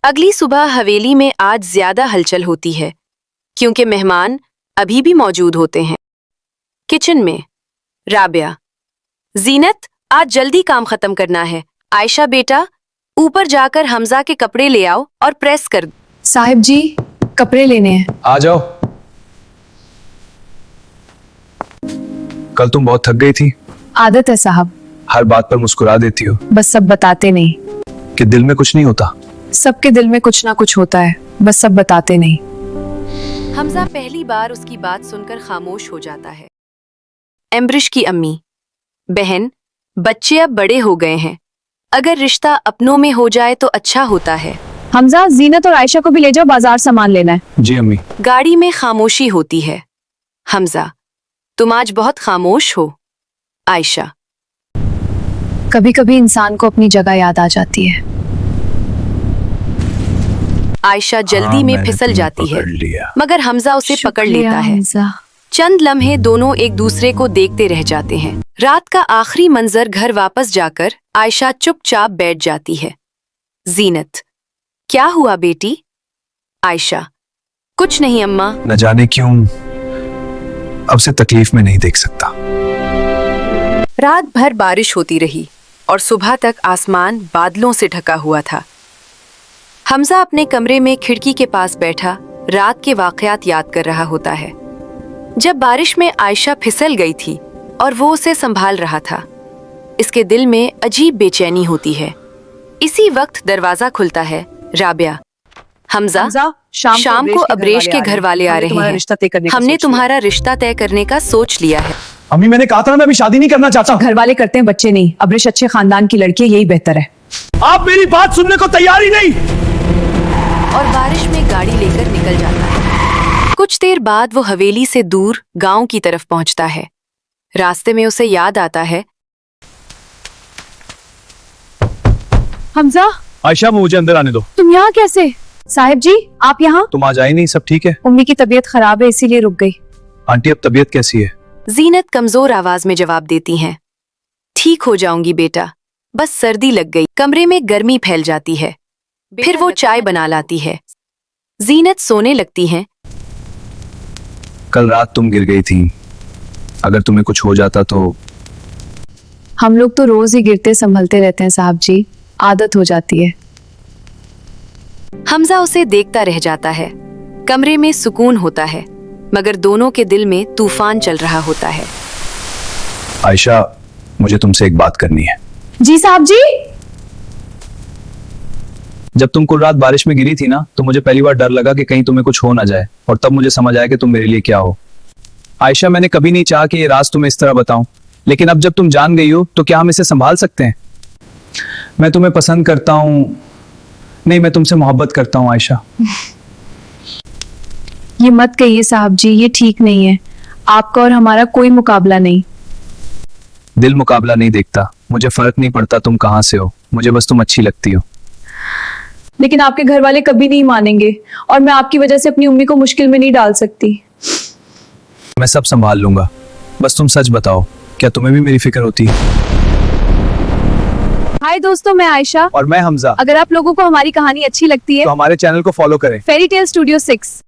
अगली सुबह हवेली में आज ज्यादा हलचल होती है क्योंकि मेहमान अभी भी मौजूद होते हैं। किचन में राबिया, जीनत आज जल्दी काम खत्म करना है। आयशा बेटा, ऊपर जाकर हमजा के कपड़े ले आओ और प्रेस कर दो। साहिब जी, कपड़े लेने हैं। आ जाओ। कल तुम बहुत थक गई थी। आदत है साहब। हर बात पर मुस्कुरा देती हो। बस सब बताते नहीं। कि दिल में कुछ नहीं होता। सबके दिल में कुछ ना कुछ होता है, बस सब बताते नहीं। हमजा पहली बार उसकी बात सुनकर खामोश हो जाता है। एम्ब्रिश की अम्मी, बहन, बच्चे अब बड़े हो गए हैं, अगर रिश्ता अपनों में हो जाए तो अच्छा होता है। हमजा, जीनत और आयशा को भी ले जाओ, बाजार सामान लेना है। जी अम्मी। गाड़ी में खामोशी होती है। हमजा, तुम आज बहुत खामोश हो। आयशा, कभी कभी इंसान को अपनी जगह याद आ जाती है। आयशा जल्दी में फिसल जाती है, मगर हमजा उसे पकड़ लेता है। हमजा। चंद लम्हे दोनों एक दूसरे को देखते रह जाते हैं। रात का आखिरी मंजर घर वापस जाकर आयशा चुपचाप बैठ जाती है। जीनत, क्या हुआ बेटी? आयशा, कुछ नहीं अम्मा। न जाने क्यों अब से तकलीफ में नहीं देख सकता। रात भर बारिश होती रही और सुबह तक आसमान बादलों से ढका हुआ था। हमजा अपने कमरे में खिड़की के पास बैठा रात के वाकयात याद कर रहा होता है। जब बारिश में आयशा फिसल गई थी और वो उसे संभाल रहा था, इसके दिल में अजीब बेचैनी होती है। इसी वक्त दरवाजा खुलता है। राबिया, हमजा, शाम को अब्रेश के घर वाले आ रहे हैं। हमने तुम्हारा रिश्ता तय करने का सोच लिया है। अम्मी, मैंने कहा था ना, मैं अभी शादी नहीं करना चाहता। घर वाले करते हैं, बच्चे नहीं। अब्रेश अच्छे खानदान की लड़की है, यही बेहतर है। आप मेरी बात सुनने को तैयार ही नहीं। और बारिश में गाड़ी लेकर निकल जाता है। कुछ देर बाद वो हवेली से दूर गांव की तरफ पहुंचता है। रास्ते में उसे याद आता है। हमजा, आयशा, मुझे अंदर आने दो। तुम यहाँ कैसे? साहिब जी, आप यहाँ? तुम आज आई नहीं, सब ठीक है? उम्मी की तबीयत खराब है, इसीलिए रुक गई। आंटी, अब तबीयत कैसी है? जीनत कमजोर आवाज में जवाब देती हैं। ठीक हो जाऊंगी बेटा, बस सर्दी लग गई। कमरे में गर्मी फैल जाती है। फिर वो चाय बना लाती है। जीनत सोने लगती हैं। कल रात तुम गिर गई थी, अगर तुम्हें कुछ हो जाता तो? हम लोग तो रोज ही गिरते संभलते रहते हैं साहब जी, आदत हो जाती है। हमजा उसे देखता रह जाता है। कमरे में सुकून होता है, मगर दोनों के दिल में तूफान चल रहा होता है। आयशा, मुझे तुमसे एक बात करनी है। जी साहब जी। जब तुम कल रात बारिश में गिरी थी ना, तो मुझे पहली बार डर लगा कि कहीं तुम्हें कुछ हो ना जाए, और तब मुझे समझ आया कि तुम मेरे लिए क्या हो। आयशा, मैंने कभी नहीं चाहा कि ये राज तुम्हें इस तरह बताऊं, लेकिन अब जब तुम जान गई हो तो क्या हम इसे संभाल सकते हैं? मैं तुम्हें पसंद करता हूं। नहीं, मैं तुमसे मोहब्बत करता हूं आयशा। ये मत कहिए साहब जी, ये ठीक नहीं है। आपका और हमारा कोई मुकाबला नहीं। दिल मुकाबला नहीं देखता। मुझे फर्क नहीं पड़ता तुम कहां से हो, मुझे बस तुम अच्छी लगती हो। लेकिन आपके घर वाले कभी नहीं मानेंगे, और मैं आपकी वजह से अपनी उम्मी को मुश्किल में नहीं डाल सकती। मैं सब संभाल लूंगा, बस तुम सच बताओ, क्या तुम्हें भी मेरी फिक्र होती है? हाय दोस्तों, मैं आयशा और मैं हमजा। अगर आप लोगों को हमारी कहानी अच्छी लगती है तो हमारे चैनल को फॉलो करें। Fairy tale studio 6।